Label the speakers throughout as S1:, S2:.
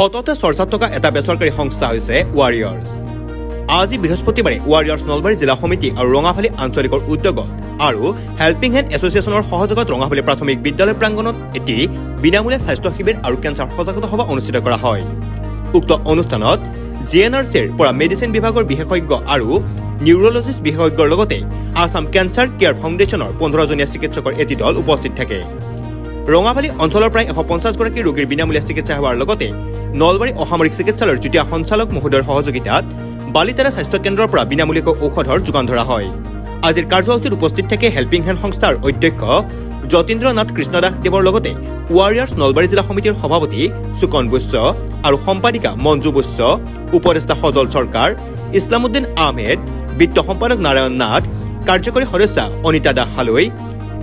S1: সততে চৰ্চাত থকা এটা বেচৰকাৰী সংস্থা হৈছে ৱাৰিয়ৰ্ছ। আজি বৃহস্পতিবাৰে ৱাৰিয়ৰ্ছ নলবাৰী জিলা সমিতি আৰু ৰঙাভালী আঞ্চলিকৰ উদ্যোগত আৰু হেল্পিং হেণ্ড এছ'চিয়েশ্যনৰ সহযোগত ৰঙাভালী প্ৰাথমিক বিদ্যালয় প্ৰাংগণত এটি বিনামূলীয়া স্বাস্থ্য শিবিৰ আৰু কেঞ্চাৰ সজাগতা সভা অনুষ্ঠিত কৰা হয়। উক্ত অনুষ্ঠানত GNRCৰ পৰা মেডিচিন বিভাগৰ বিশেষজ্ঞ আৰু নিউৰলজিষ্ট বিশেষজ্ঞৰ লগতে আছাম কেঞ্চাৰ কেয়াৰ ফাউণ্ডেশ্যনৰ 15জনীয়া চিকিৎসকৰ এটি দল উপস্থিত থাকে। ৰঙাভালী অঞ্চলৰ প্ৰায় 150 গৰাকী ৰোগীৰ বিনামূলীয়া চিকিৎসা সেৱাৰ লগতে নলবাৰী অসামৰিক চিকিৎসালয়ৰ যুটীয়া সঞ্চালক মহোদয়ৰ সহযোগিতাত বালিতাৰা স্বাস্থ্য কেন্দ্ৰৰ পৰা বিনামূলীয়াকৈ ঔষধৰ যোগান ধৰা হয়। আজিৰ কাৰ্যসূচীত উপস্থিত থাকে হেল্পিং হেণ্ড সংস্থাৰ অধ্যক্ষ যতীন্দ্ৰ নাথ কৃষ্ণদাস দেৱৰ লগতে ৱাৰিয়ৰ্ছ নলবাৰী জিলা সমিতিৰ সভাপতি সুকন বৈশ্য আৰু সম্পাদিকা মঞ্জু বৈশ্য, উপদেষ্টা সজল চৰকাৰ, ইছলামউদ্দিন আহমেদ, বিত্ত সম্পাদক নাৰায়ণ নাথ, কাৰ্যকৰী সদস্য অনিতা দাস হালৈ,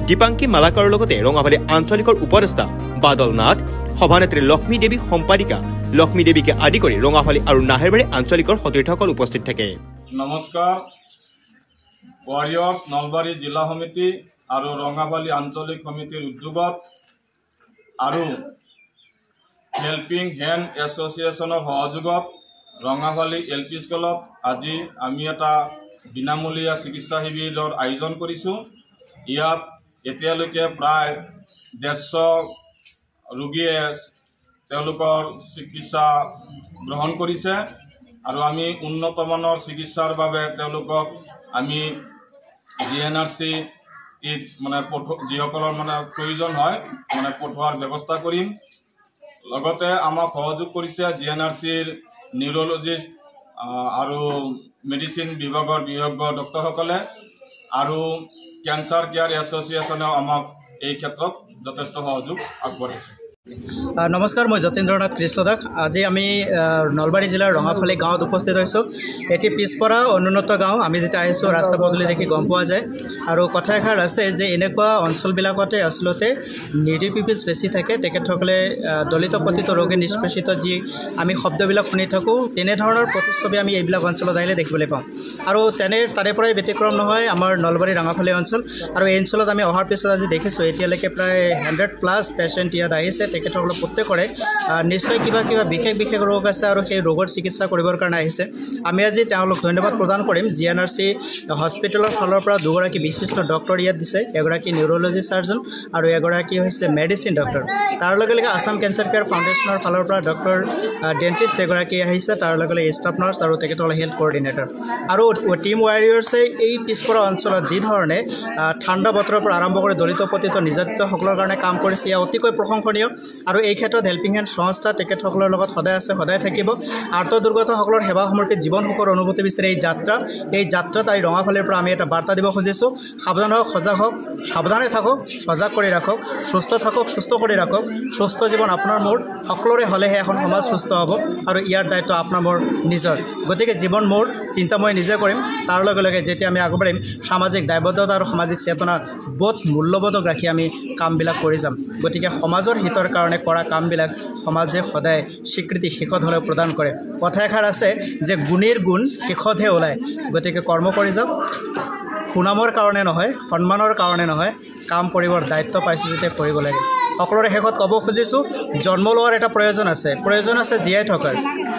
S1: দীপাংকী মালাকাৰৰ লগতে ৰঙাভালী আঞ্চলিকৰ উপদেষ্টা বাদল নাথ, সভানেত্ৰী লক্ষ্মী দেৱী, সম্পাদিকা লক্ষ্মী দেৱীকে আদি কৰি ৰঙাভালী আৰু নাহেৰবাৰী আঞ্চলিকৰ সতীৰ্থসকল উপস্থিত থাকে।
S2: নমস্কাৰ। ৱাৰিয়ৰ্ছ নলবাৰী জিলা সমিতি আৰু ৰঙাভালী আঞ্চলিক সমিতিৰ উদ্যোগত আৰু হেল্পিং হেণ্ড এছ'চিয়েশ্যনৰ সহযোগত ৰঙাভালী LP স্কুলত আজি আমি এটা বিনামূলীয়া চিকিৎসা শিবিৰৰ আয়োজন কৰিছোঁ। ইয়াত এতিয়ালৈকে প্ৰায় 150 ৰোগীয়ে তেওঁলোকৰ চিকিৎসা গ্ৰহণ কৰিছে আৰু আমি উন্নতমানৰ চিকিৎসাৰ বাবে তেওঁলোকক আমি GNRC যিসকলৰ প্ৰয়োজন হয় পঠোৱাৰ ব্যৱস্থা কৰিম। লগতে আমাক সহযোগ কৰিছে GNRCৰ নিউৰলজিষ্ট আৰু মেডিচিন বিভাগৰ বিশেষজ্ঞ ডক্টৰসকলে আৰু কেঞ্চাৰ কেয়াৰ এছ'চিয়েশ্যনেও আমাক এই ক্ষেত্ৰত যথেষ্ট সহযোগ আগবঢ়াইছে।
S3: নমস্কাৰ, মই যতীন্দ্ৰ নাথ কৃষ্ণদাস। আজি আমি নলবাৰী জিলাৰ ৰঙাভালী গাঁৱত উপস্থিত হৈছোঁ। এটি পিছপৰা অনুন্নত গাঁও। আমি যেতিয়া আহিছোঁ ৰাস্তা পদূলি দেখি গম পোৱা যায় আৰু কথা এষাৰ আছে যে এনেকুৱা অঞ্চলবিলাকতে আচলতে নিডি পিপলছ বেছি থাকে। তেখেতসকলে দলিত পতিত ৰোগী নিষ্পেষিত যি আমি শব্দবিলাক শুনি থাকোঁ, তেনেধৰণৰ প্ৰতিচ্ছবি আমি এইবিলাক অঞ্চলত আহিলে দেখিবলৈ পাওঁ। আৰু তাৰে পৰাই ব্যতিক্ৰম নহয় আমাৰ নলবাৰী ৰঙাভালী অঞ্চল। আৰু এই অঞ্চলত আমি অহাৰ পিছত আজি দেখিছোঁ এতিয়ালৈকে প্ৰায় 100+ পেচেণ্ট ইয়াত আহিছে। তেখেতসকলে প্ৰত্যেকৰে নিশ্চয় কিবা বিশেষ ৰোগ আছে আৰু সেই ৰোগৰ চিকিৎসা কৰিবৰ কাৰণে আহিছে। আমি আজি তেওঁলোক ধন্যবাদ প্ৰদান কৰিম। GNRC হস্পিটেলৰ ফালৰ পৰা দুগৰাকী বিশিষ্ট ডক্টৰ ইয়াত দিছে, এগৰাকী নিউৰলজি চাৰ্জন আৰু এগৰাকী হৈছে মেডিচিন ডক্টৰ। তাৰ লগে লগে আছাম কেঞ্চাৰ কেয়াৰ ফাউণ্ডেশ্যনৰ ফালৰ পৰা ডক্টৰ ডেণ্টিষ্ট এগৰাকী আহিছে, তাৰ লগে লগে ষ্টাফ নাৰ্ছ আৰু তেখেতসকলে হেল্থ কোঅৰ্ডিনেটৰ। আৰু টীম ৱাৰিয়ৰ্ছে এই পিছপৰা অঞ্চলত যি ধৰণে ঠাণ্ডা বতৰৰ পৰা আৰম্ভ কৰি দলিত পতিত নিৰ্যাতিতসকলৰ কাৰণে কাম কৰিছে, এয়া অতিকৈ প্ৰশংসনীয়। আৰু এই ক্ষেত্ৰত হেল্পিং হেণ্ড সংস্থা তেখেতসকলৰ লগত সদায় আছে, সদায় থাকিব। আৰ্ত দুৰ্গতসকলৰ সেৱা সমৰ্পিত জীৱন সুখৰ অনুভূতি বিচাৰে এই যাত্ৰাত আজি ৰঙাভালীৰ পৰা আমি এটা বাৰ্তা দিব খুজিছোঁ। সাৱধান হওক, সজাগ হওক, সাৱধানে থাকক, সজাগ কৰি ৰাখক, সুস্থ থাকক, সুস্থ কৰি ৰাখক। সুস্থ জীৱন আপোনাৰ মোৰ সকলোৰে হ'লেহে এখন সমাজ সুস্থ হ'ব আৰু ইয়াৰ দায়িত্ব আপোনাৰ মোৰ নিজৰ। গতিকে জীৱন মোৰ চিন্তা মই নিজে কৰিম। তাৰ লগে লগে যেতিয়া আমি আগবাঢ়িম সামাজিক দায়বদ্ধতা আৰু সামাজিক চেতনা বোধ মূল্যবোধক ৰাখি আমি কামবিলাক কৰি যাম। গতিকে সমাজৰ হিতৰ কাৰণে কৰা কামবিলাক সমাজে সদায় স্বীকৃতি শেষত হ'লেও প্ৰদান কৰে। কথা এষাৰ আছে যে গুণীৰ গুণ শেষতহে ওলায়। গতিকে কৰ্ম কৰি যাওক। সুনামৰ কাৰণে নহয়, সন্মানৰ কাৰণে নহয়, কাম কৰিবৰ দায়িত্ব পাইছোঁ যেতিয়া কৰিব লাগে। সকলোৰে শেষত ক'ব খুজিছোঁ, জন্ম লোৱাৰ এটা প্ৰয়োজন আছে জীয়াই থকাৰ,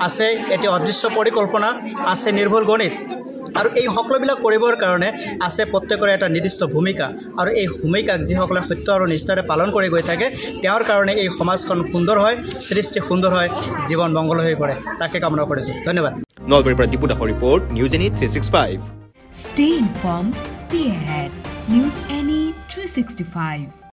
S3: আছে এটি অদৃশ্য পৰিকল্পনা, আছে নিৰ্ভুল গণিত আৰু এই সকলোবিলাক কৰিবৰ কাৰণে আছে প্ৰত্যেকৰে এটা নিৰ্দিষ্ট ভূমিকা। আৰু এই ভূমিকাক যিসকলে সত্য আৰু নিষ্ঠাৰে পালন কৰি গৈ থাকে তেওঁৰ কাৰণে এই সমাজখন সুন্দৰ হয়, সৃষ্টি সুন্দৰ হয়, জীৱন মংগল হৈ পৰে। তাকে কামনা কৰিছোঁ। ধন্যবাদ।
S1: নলবাৰীৰ পৰা দীপু দাসৰ report, news any 365।
S4: Stay informed, stay ahead. News Any 365.